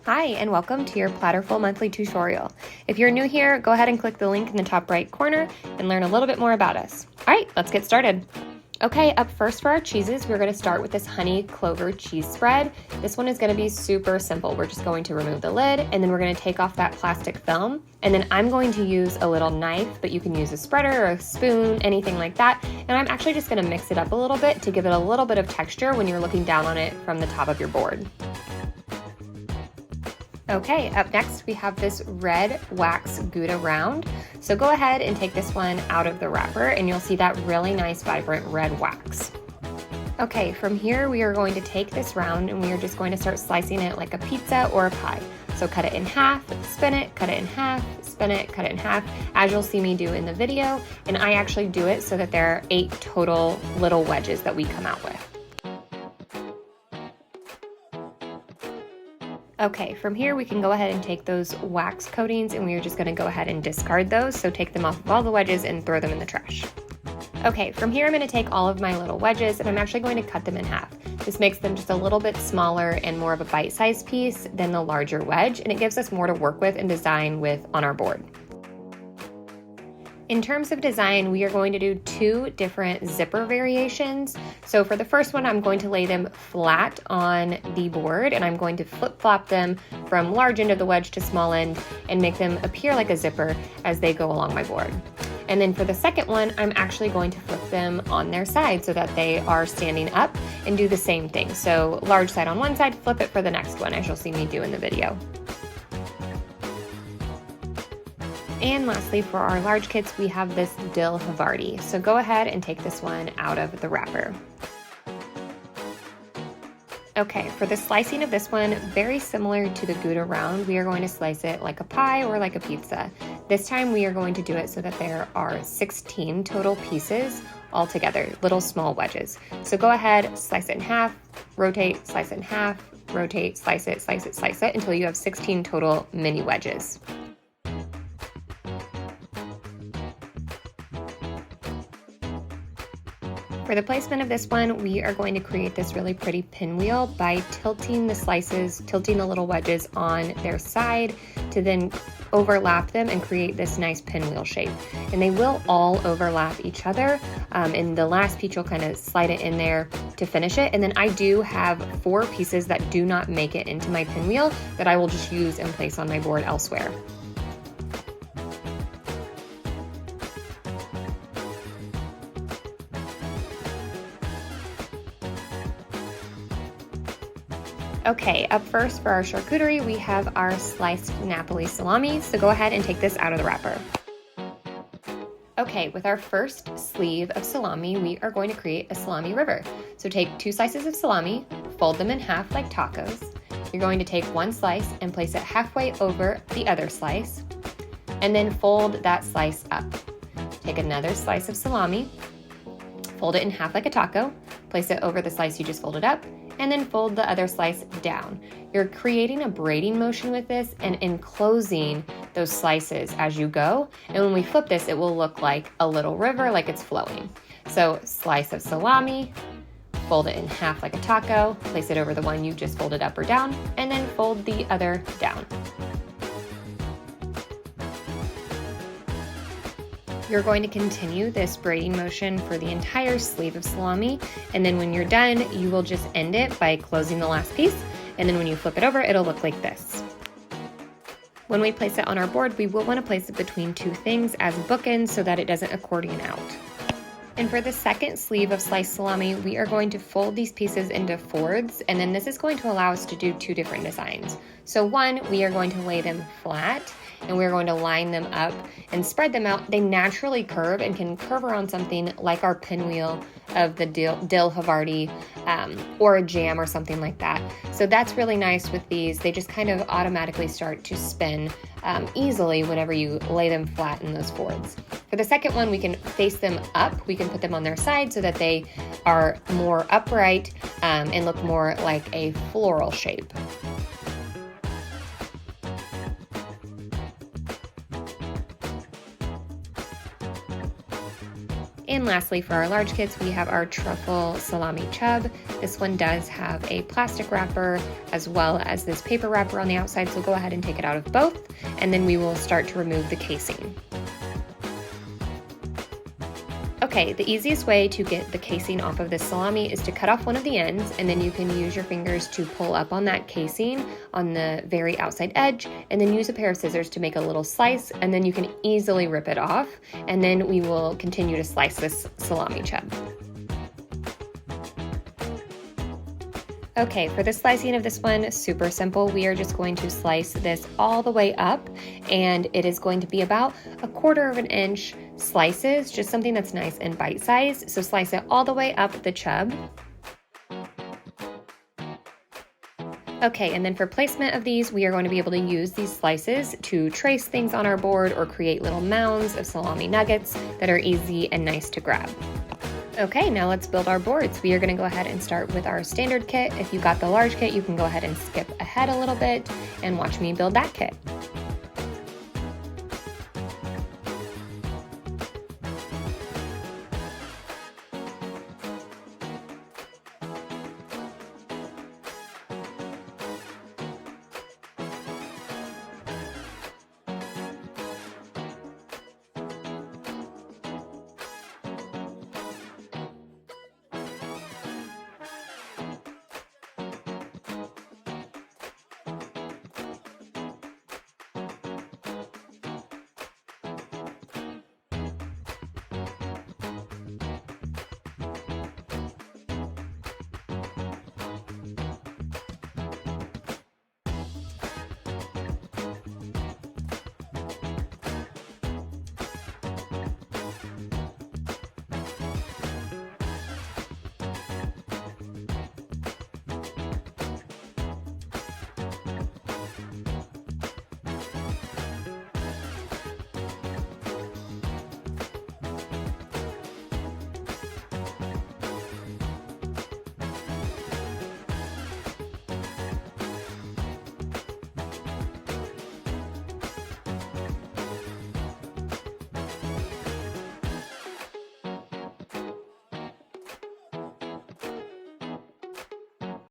Hi, and welcome to your Platterful monthly tutorial. If you're new here, go ahead and click the link in the top right corner and learn a little bit more about us. All right, let's get started. Okay, up first for our cheeses, we're going to start with this honey clover cheese spread. This one is going to be super simple. We're just going to remove the lid, and then we're going to take off that plastic film. And then I'm going to use a little knife, but you can use a spreader or a spoon, anything like that. And I'm actually just going to mix it up a little bit to give it a little bit of texture when you're looking down on it from the top of your board. Okay, up next we have this red wax Gouda round. So go ahead and take this one out of the wrapper and you'll see that really nice vibrant red wax. Okay, from here we are going to take this round and we are just going to start slicing it like a pizza or a pie. So cut it in half, spin it, cut it in half, spin it, cut it in half, as you'll see me do in the video. And I actually do it so that there are 8 total little wedges that we come out with. Okay, from here we can go ahead and take those wax coatings and we are just going to go ahead and discard those. So take them off of all the wedges and throw them in the trash. Okay, from here I'm going to take all of my little wedges and I'm actually going to cut them in half. This makes them just a little bit smaller and more of a bite-sized piece than the larger wedge, and it gives us more to work with and design with on our board. In terms of design, we are going to do 2 different zipper variations. So for the first one, I'm going to lay them flat on the board and I'm going to flip-flop them from large end of the wedge to small end and make them appear like a zipper as they go along my board. And then for the second one, I'm actually going to flip them on their side so that they are standing up and do the same thing. So large side on one side, flip it for the next one, as you'll see me do in the video. And lastly, for our large kits, we have this dill Havarti. So go ahead and take this one out of the wrapper. Okay, for the slicing of this one, very similar to the Gouda round, we are going to slice it like a pie or like a pizza. This time we are going to do it so that there are 16 total pieces all together, little small wedges. So go ahead, slice it in half, rotate, slice it in half, rotate, slice it, slice it, slice it, until you have 16 total mini wedges. For the placement of this one, we are going to create this really pretty pinwheel by tilting the slices, tilting the little wedges on their side to then overlap them and create this nice pinwheel shape. And they will all overlap each other. In the last piece, you'll kind of slide it in there to finish it. And then I do have 4 pieces that do not make it into my pinwheel that I will just use and place on my board elsewhere. Okay, up first for our charcuterie, we have our sliced Napoli salami, so go ahead and take this out of the wrapper. Okay, with our first sleeve of salami, we are going to create a salami river. So take 2 slices of salami, fold them in half like tacos. You're going to take 1 slice and place it halfway over the other slice, and then fold that slice up. Take another slice of salami, fold it in half like a taco, place it over the slice you just folded up, and then fold the other slice down. You're creating a braiding motion with this and enclosing those slices as you go. And when we flip this, it will look like a little river, like it's flowing. So slice of salami, fold it in half like a taco, place it over the one you just folded up or down, and then fold the other down. You're going to continue this braiding motion for the entire sleeve of salami, and then when you're done, you will just end it by closing the last piece, and then when you flip it over, it'll look like this. When we place it on our board, we will want to place it between 2 things as bookends so that it doesn't accordion out. And for the second sleeve of sliced salami, we are going to fold these pieces into fourths, and then this is going to allow us to do 2 different designs. So one, we are going to lay them flat, and we're going to line them up and spread them out. They naturally curve and can curve around something like our pinwheel of the dill Havarti or a jam or something like that. So that's really nice with these. They just kind of automatically start to spin easily whenever you lay them flat in those fourths. For the second one, we can face them up. We can put them on their side so that they are more upright and look more like a floral shape. And lastly, for our large kits, we have our truffle salami chub. This one does have a plastic wrapper as well as this paper wrapper on the outside, so go ahead and take it out of both, and then we will start to remove the casing. Okay, the easiest way to get the casing off of this salami is to cut off one of the ends, and then you can use your fingers to pull up on that casing on the very outside edge, and then use a pair of scissors to make a little slice, and then you can easily rip it off, and then we will continue to slice this salami chub. Okay, for the slicing of this one, super simple. We are just going to slice this all the way up, and it is going to be about 1/4 of an inch slices, just something that's nice and bite-sized. So slice it all the way up the chub. Okay, and then for placement of these, we are going to be able to use these slices to trace things on our board or create little mounds of salami nuggets that are easy and nice to grab. Okay, now let's build our boards. We are gonna go ahead and start with our standard kit. If you got the large kit, you can go ahead and skip ahead a little bit and watch me build that kit.